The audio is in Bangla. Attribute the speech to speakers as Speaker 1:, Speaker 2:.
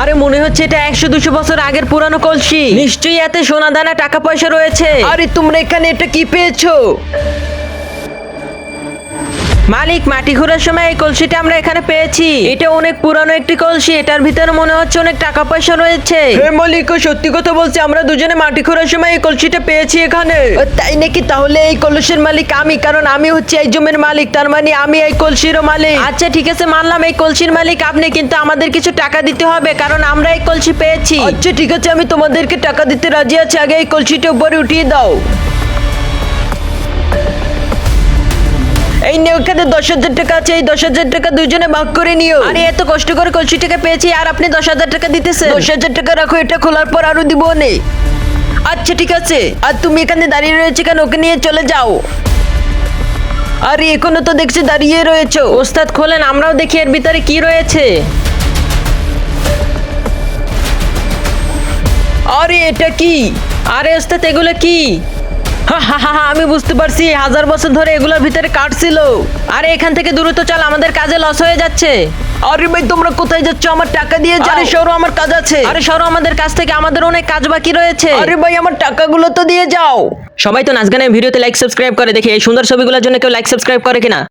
Speaker 1: আরে মনে হচ্ছে এটা 100-200 বছর আগের পুরানো কলসি। নিশ্চয়ই এতে সোনা দানা টাকা পয়সা রয়েছে। আরে তোমরা এখানে এটা কি পেয়েছো? মালিক, মাটি খোঁড়ার সময় এই কলসিটা আমরা এখানে পেয়েছি। এটা অনেক পুরানো একটি কলসি, এটার ভিতরে মনে হচ্ছে অনেক টাকা পয়সা রয়েছে। হ্যাঁ মালিক, ও সত্যি কথা বলছি, আমরা দুজনে মাটি খোঁড়ার সময় এই কলসিটা পেয়েছি এখানে। তাই নাকি? তাহলে এই কলসির মালিক আমি, কারণ আমি হচ্ছে এই জমির মালিক, তার মানে আমি এই কলসিরও মালিক। আচ্ছা ঠিক আছে, মানলাম এই কলসির মালিক আপনি, কিন্তু আমাদের কিছু টাকা দিতে হবে কারণ আমরা এই কলসি পেয়েছি। আচ্ছা ঠিক আছে, আমি তোমাদেরকে টাকা দিতে রাজি আছি, আগে এই কলসিটা উপরে উঠিয়ে দাও। এই নিয়ে ওখানে 10,000 টাকা আছে, এই 10,000 টাকা দুজনে ভাগ করে নিও। আরে এত কষ্ট করে কলসি টাকা পেয়েছি আর আপনি 10,000 টাকা দিতেছেন? 10,000 টাকা রাখো, এটা খোলার পর আরো দিব নে। আচ্ছা ঠিক আছে, আর তুমি এখানে দাঁড়িয়ে রয়েছে কেন? ওকে নিয়ে চলে যাও। আরে এখনো তো দেখছি দাঁড়িয়ে রয়েছে। ওস্তাদ খোলেন, আমরাও দেখি এর ভিতরে কি রয়েছে। আরে এটা কি? আরে ওস্তাদ এগুলো কি? আমি বুঝতে পারছি, 1000 বছর ধরে এগুলোর ভিতরে কাটছিল। আরে এখান থেকে দ্রুত চল, আমাদের কাজে লস হয়ে যাচ্ছে। আরে ভাই তোমরা কোথায় যাচ্ছ? আমার টাকা দিয়ে যাও। আরে সরো, আমার কাজ আছে। আরে সরো আমাদের কাছ থেকে, আমাদের অনেক কাজ বাকি রয়েছে। আরে ভাই আমার টাকাগুলো তো দিয়ে যাও। সবাই তো নাচ গানের ভিডিওতে লাইক সাবস্ক্রাইব করে, দেখি এই সুন্দর ছবিগুলোর জন্য কেউ লাইক সাবস্ক্রাইব করে কিনা।